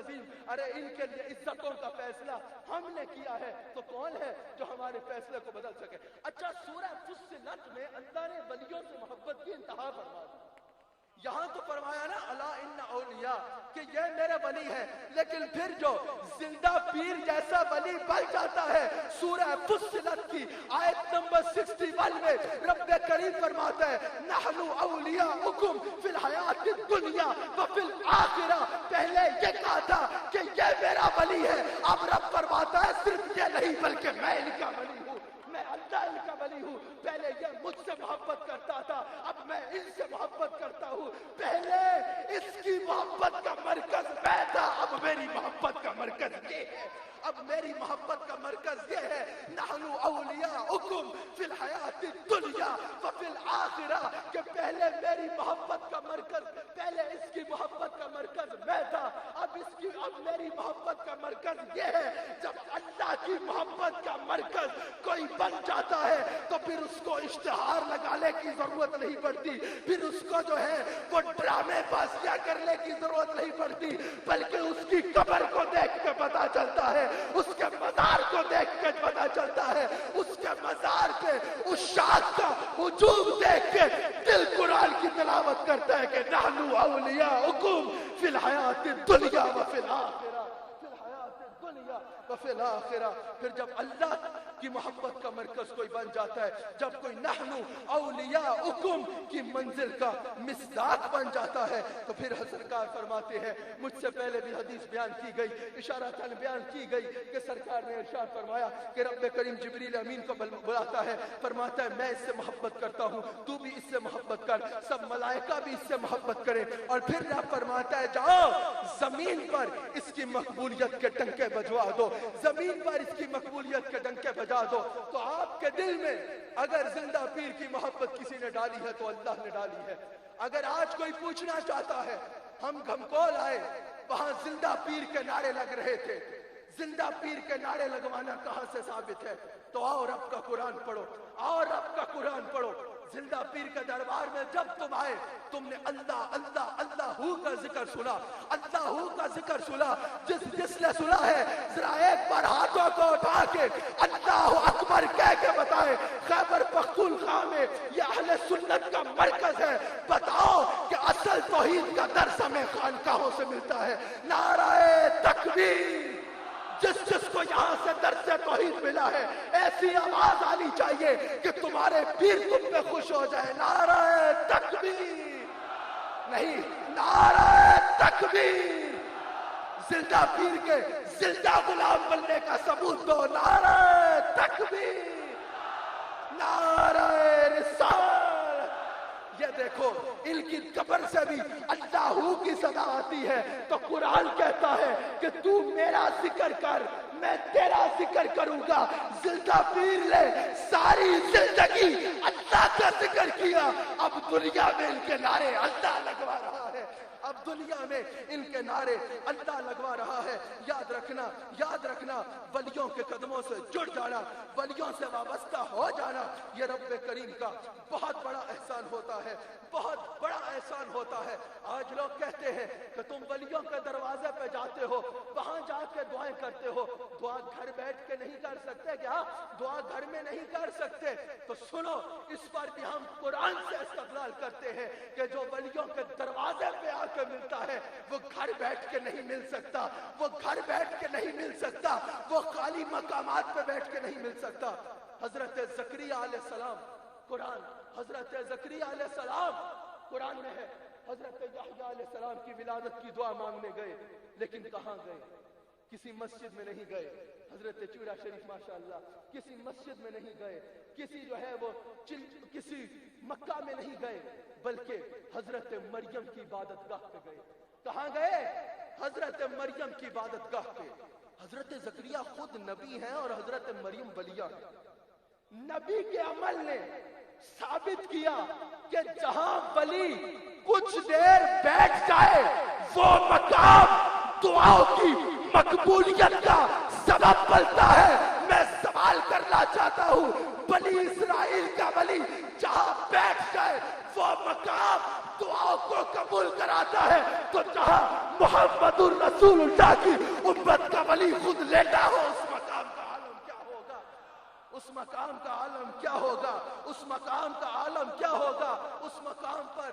मुस्तकीम, अरे इनके लिए इज्जतों का फैसला हमने किया है, तो कौन है जो हमारे फैसले को बदल सके। अच्छा, सूरह फुस्सिलत में अल्लाह ने वलियों से मोहब्बत की इंतहा फरमा दी। यहां तो फरमाया ना अला इन्ना औलिया कि ये मेरे वली है, लेकिन फिर जो जिंदा पीर जैसा वली बन जाता है, सूरह फुस्सिलत की आयत नंबर 61 में रब करीम फरमाता है नहनु औलियाउकुम फिल हयातिद दुनिया व फिल आखिरा। पहले ये कहा था कि ये मेरा वली है, अब रब फरमाता है सिर्फ ये नहीं बल्कि मैं इनका वली हूँ, मैं अल्लाह इनका वली हूँ। पहले ये मुझसे मोहब्बत करता था, अब मैं इनसे मोहब्बत करता हूँ। पहले इसकी मोहब्बत का मरकज मैं था, अब मेरी मोहब्बत का मरकज ये है। अब मेरी मोहब्बत का मरकज ये है नहनु औलियाउकुम फिल हयातिद दुनिया व फिल आखिरा, कि पहले मेरी मोहब्बत का मरकज, पहले इसकी मोहब्बत का मरकज मैं था, अब मेरी मोहब्बत का मरकज ये है। जब अल्लाह की मोहब्बत का मरकज कोई बन जाता है तो फिर उसको इश्तिहार लगाने की जरूरत नहीं पड़ती, फिर उसको जो है वो ड्रामे बाजियां करने की जरूरत नहीं पड़ती, बल्कि उसकी कब्र को देख के पता चलता है, उसके मजार को देख के पता चलता है, उसके मजार पे उस शाख का हुजूम देख के दिल कुरान की तिलावत करता है कि नहनु औलियाउकुम फिल हयातिद दुनिया व फिल आखिरा, फिल हयातिद दुनिया व फिल आखिरा। फिर जब अल्लाह की मोहब्बत का मरकज कोई बन जाता है, जब कोई नहनु औलियाउकुम की मंजिल का मिसदाक बन जाता है, तो फिर सरकार फरमाते हैं, मुझसे पहले भी हदीस बयान की गई, इशारतन बयान की गई कि सरकार ने इरशाद फरमाया कि रब करीम जिब्रील अमीन को बुलाता है, फरमाता है मैं इससे मोहब्बत करता हूँ, तू भी इससे मोहब्बत कर, सब मलाइका भी इससे मोहब्बत करे, और फिर रब फरमाता है जाओ जमीन पर इसकी मकबूलियत के डंके बजवा दो, जमीन पर इसकी मकबूलियत के डंके बजा दो। तो आपके दिल में अगर जिंदा पीर की मोहब्बत किसी ने डाली है तो अल्लाह ने डाली है। अगर आज कोई पूछना चाहता है, हम घमकोल आए, वहां जिंदा पीर के नारे लग रहे थे, जिंदा पीर के नारे लगवाना कहां से साबित है? तो आओ रब का कुरान पढ़ो, आओ रब का कुरान पढ़ो। जिंदा पीर के दरबार में जब तुम आए, तुमने अल्लाह अल्लाह अल्लाह हू का जिक्र सुना, अल्लाह हू का जिक्र सुना। जिसने सुना है जरा एक बार हाथों को उठा के अल्लाह अकबर कह के बताए। खैबर पख्तूनख्वा में ये अहले सुन्नत का मरकज है। बताओ कि असल तौहीद का दर्स हमें खानकाहों से मिलता है। नाराए तकबीर, जिसको यहाँ से दर्स तौहीद मिला है, ऐसी आवाज आनी चाहिए कि तुम्हारे पीर तुम पे खुश हो जाए। नाराए तकबीर, नहीं नाराए तकबीर। जिंदा पीर के जिंदा गुलाम बनने का सबूत दो। नाराए तकबीर, नाराए रिसालत। ये देखो, इनकी कब्र से भी अल्लाहू की सदा आती है, तो कुरान कहता है कि तू मेरा जिक्र कर, मैं तेरा जिक्र करूंगा। जिंदा पीर ने सारी जिंदगी अल्लाह का जिक्र किया, अब दुनिया में इनके नारे अल्लाह लगवा रहा है, अब दुनिया में इनके नारे अल्लाह लगवा रहा है। याद रखना, याद रखना, वलियों के कदमों से जुड़ जाना, वलियों से वाबस्ता हो जाना, ये रब करीम का बहुत बड़ा एहसान होता है, बहुत बड़ा एहसान होता है। आज लोग कहते हैं कि तुम वलियों के दरवाजे पे जाते हो, वहां जाके दुआएं करते हो। दुआ घर बैठ के नहीं कर सकते क्या? दुआ घर में नहीं कर सकते? तो सुनो, इस पर भी हम कुरान से इस्तदलाल करते हैं कि जो वलियों के दरवाजे पे आके मिलता है वो घर बैठ के नहीं मिल सकता, वो घर बैठ के नहीं मिल सकता, वो खाली मकामात पे बैठ के नहीं मिल सकता। हजरत ज़करिया अलैहिस्सलाम, कुरान हजरत ज़करिया अलैहिस्सलाम कुरान में है, हजरत यहया अलैहिस्सलाम की विलादत की दुआ मांगने गए, लेकिन कहाँ गए? किसी मस्जिद में नहीं गए। हजरत चूड़ा शरीफ माशाअल्लाह, किसी मस्जिद में नहीं गए, किसी जो है वो किसी मक्का में नहीं गए, बल्कि हजरत मरियम की इबादतगाह पे गए। कहाँ गए? हजरत मरियम की इबादतगाह पे। हजरत ज़करिया खुद नबी हैं और हजरत मरियम वलिया है। नबी के अमल ने साबित किया कि जहां वली कुछ देर बैठ जाए वो मकाम दुआओं की मकबूलियत का सबब बनता है। मैं सवाल करना चाहता हूं, बनी इस्राइल का वली जहां बैठ जाए वो मकाम दुआओं को कबूल कराता है। तो जहां मुहम्मदुर रसूलुल्लाह की उम्मत का वली खुद लेटा हो, उस मकाम का आलम क्या होगा, उस मकाम का आलम क्या होगा, उस मकाम का आलम क्या होगा, उस मकाम पर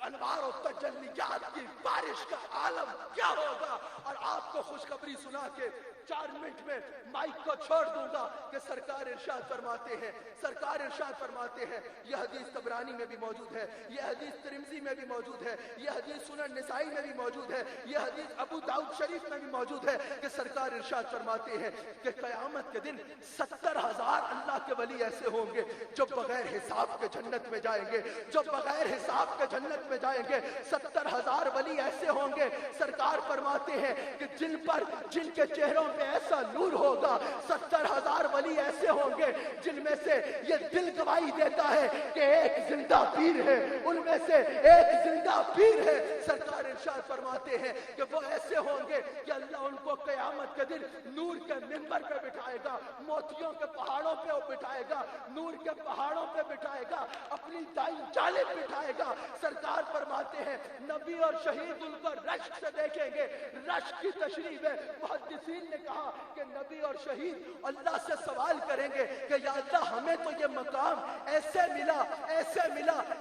अनवार और तजल्लियात की बारिश का आलम क्या होगा। और आपको खुशखबरी सुना के 4 मिनट में माइक को छोड़ दूंगा कि सरकार इरशाद फरमाते हैं, सरकार इरशाद फरमाते हैं, यह हदीस तबरानी में भी मौजूद है, यह हदीस तिरमिज़ी में भी मौजूद है, यह हदीस सुनन निसाई में भी मौजूद है, यह हदीस अबू दाऊद शरीफ में भी मौजूद है कि सरकार इरशाद फरमाते हैं कि क़यामत के दिन 70,000 अल्लाह के वली ऐसे होंगे जो बगैर हिसाब के जन्नत में जाएंगे, जो बगैर हिसाब के जन्नत में जाएंगे। 70,000 वली ऐसे होंगे, सरकार फरमाते हैं कि जिन पर जिनके चेहरों पे ऐसा नूर होगा। 70,000 वली ऐसे होंगे जिनमें से ये दिल गवाही देता है कि एक जिंदा पीर है, उनमें से एक जिंदा पीर है। सरकार इरशाद फरमाते हैं कि वो ऐसे होंगे कि अल्लाह उनको क़यामत के दिन नूर के मिंबर पे बिठाएगा, मोतियों के पहाड़ों पे बिठाएगा, नूर के पहाड़ों पे बिठाएगा, अपनी दाईं जानिब बिठाएगा। सरकार फरमाते हैं नबी और शहीद उनको रश्क से देखेंगे। रश्क की तशरीह में मुहद्दिसीन ने कहा कि नबी और शहीद अल्लाह से सवाल करेंगे कि या अल्लाह हमें तो ये मकाम ऐसे मिला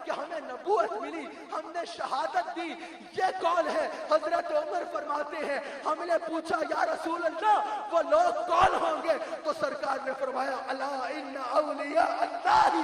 कि हमें नबूवत मिली, हमने शहादत दी, ये कौन है। हजरत उमर फरमाते हैं हमने पूछा या रसूल अल्लाह वो लोग कौन होंगे, तो सरकार ने फरमाया अला इन्ना औलिया अल्लाही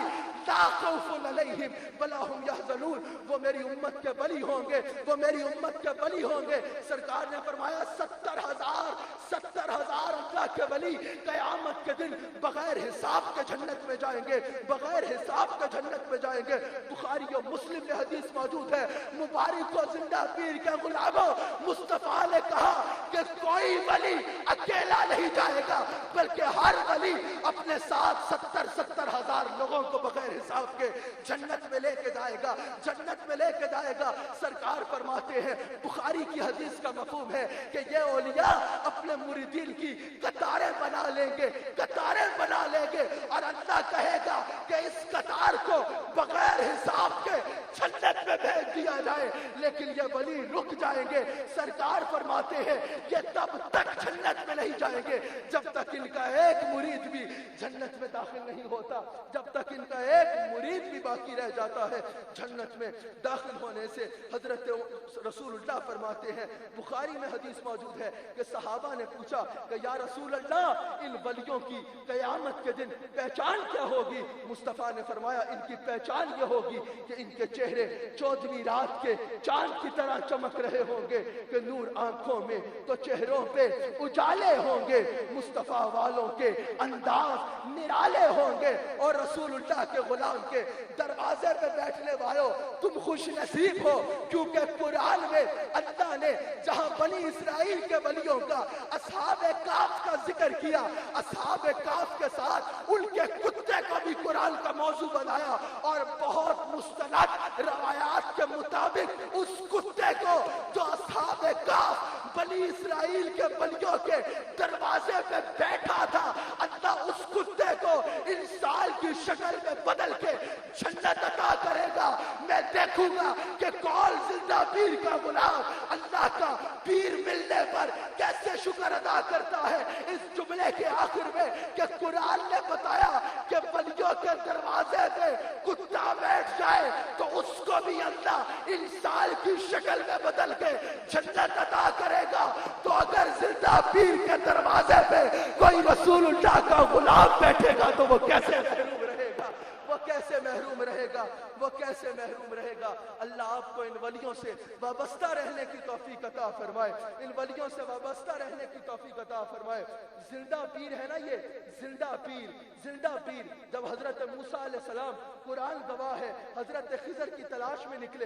ला खौफुन अलैहिम वला हुम यहज़नून, वो मेरी उम्मत के वली होंगे, वो मेरी उम्मत के वली होंगे। सरकार ने फरमाया 70,000 अल्लाह के वली क़यामत के दिन बगैर हिसाब के जन्नत में जाएंगे, बगैर हिसाब के जन्नत में जाएंगे। बुखारी और मुस्लिम में हदीस मौजूद है, मुबारक को जिंदा पीर के गुलामों, मुस्तफा ने कहा कि कोई वली अकेला नहीं जाएगा, बल्कि हर वली अपने साथ 70,000 लोगों को बगैर हिसाब के जन्नत में लेके जाएगा, जन्नत में लेके जाएगा। सरकार फरमाते हैं बुखारी की हदीस का मफहूम है कि ये औलिया अपने मुरीदीन की कतारें बना लेंगे, कतारें बना लेंगे, और अल्लाह कहेगा कि इस कतार को बगैर हिसाब के जन्नत में भेज दिया जाए, लेकिन ये वली रुक जाएंगे। सरकार फरमाते हैं ये तब तक जन्नत में नहीं जाएंगे जब तक इनका एक मुरीद भी जन्नत में दाखिल नहीं होता, जब तक इनका एक मुरीद भी बाकी रह जाता है जन्नत में दाखिल होने से। हजरत रसूलुल्लाह फरमाते हैं, बुखारी में हदीस मौजूद है कि सहाबा ने पूछा कि या रसूल अल्लाह इन वलियों की क़यामत के दिन पहचान क्या होगी। मुस्तफ़ा ने फरमाया इनकी पहचान ये होगी कि इनके चेहरे 14वीं रात के चांद की तरह चमक रहे होंगे कि नूर आंखों में तो चेहरों पे उजाले होंगे, मुस्तफ़ा वालों के अंदाज निराले होंगे। और रसूलुल्लाह के गुलाम के दरवाजे पे बैठने वालों तुम खुश नसीब हो, क्योंकि कुरान में अल्लाह ने जहां बनी इस्राइल के वलियों का असहाबे काफ का जिक्र किया, असहाबे काफ के साथ उनके कुत्ते को भी कुरान का मौजू बनाया, और बहुत मुस्तनद रवायात के मुताबिक उस कुत्ते को जो असहाबे काफ बनी इस्राइल के वलियों के दरवाजे पे बैठा था, अल्लाह उस कुत्ते को इंसान की शक्ल में बदल के जन्नत अता करेगा। मैं देखूंगा कि कौन जिंदा पीर का गुलाम अल्लाह का पीर मिलने पर कैसे शुक्र अदा करता है। इस जुमले के आखिर में कि कुरान ने बताया कि वलियों के दरवाजे पे कुत्ता बैठ जाए तो उसको भी अल्लाह इंसान की शक्ल में बदल के जन्नत अता करेगा। तो अगर जिंदा पीर के दरवाजे पे कोई रसूलुल्लाह का गुलाम बैठेगा तो वो कैसे महरूम रहेगा, वो कैसे महरूम रहेगा, वो कैसे महरूम रहेगा। अल्लाह आपको इन वलियों से वाबस्ता रहने की तौफीक अता फरमाए, इन वलियों से वाबस्ता रहने की तौफीक अता फरमाए। जिंदा पीर है ना ये, जिंदा पीर, जिंदा पीर। जब हजरत मूसा अलैहिस्सलाम, कुरान गवाह है, हजरत खिजर की तलाश में निकले,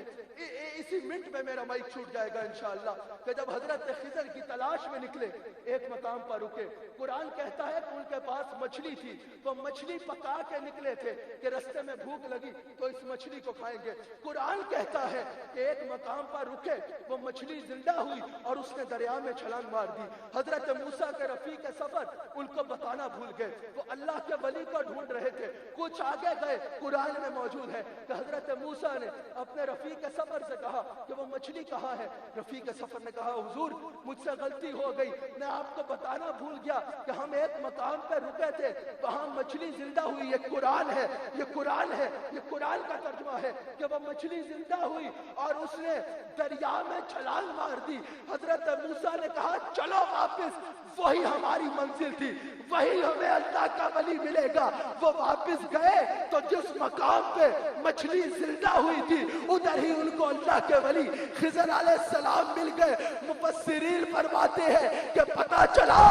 इसी मिनट में मेरा माइक छूट जाएगा इंशाअल्लाह, कि जब हजरत खिजर की तलाश में निकले एक मकाम पर रुके। कुरान कहता है कि उनके पास मछली थी, वो मछली पका के निकले थे कि रास्ते में भूख लगी तो इस मछली को खाएंगे। कुरान कहता है कि एक मकाम पर रुके, वो मछली जिंदा हुई और उसने दरिया में छलांग मार दी। हजरत मूसा के रफीक सफर उनको बताना भूल गए, वो अल्लाह के वली को ढूंढ रहे थे। कुछ आगे गए, कुरान में मौजूद है कि हजरत मूसा ने अपने रफीक सफर से कहा कि वो मछली कहाँ है। रफीक सफर ने कहा, हुजूर मुझसे गलती हो गई, मैं आपको बताना भूल गया कि हम एक मकाम पर रुके थे, वहां मछली जिंदा हुई। ये कुरान है, ये कुरान है, ये कुरान का तर्जुमा है कि वो मछली जिंदा हुई और उसने दरिया में छलांग मार दी। हजरत मूसा ने कहा, चलो वापस, वही हमारी मंजिल थी, वही हमें अल्लाह का वली मिलेगा। वो वापस गए तो जिस मकाम पे मछली जिंदा हुई थी उधर ही उनको अल्लाह के वली खिज़र अलैहिस्सलाम मिल गए। मुफस्सिरीन फरमाते हैं कि पता चला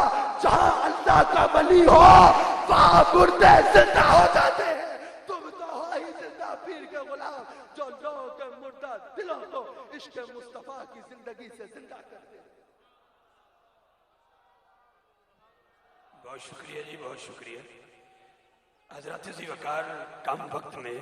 जहां अल्लाह का वली हो वहां मुर्दे जिंदा हो जाते हैं। तुम तो हो ही जिंदा पीर के गुलाम, जो लोगों के मुर्दा दिलों को इश्क मुस्तफा की जिंदगी से जिंदा करते हैं। बहुत शुक्रिया जी, बहुत शुक्रिया। हजरत ज़ी वक़ार कम वक्त में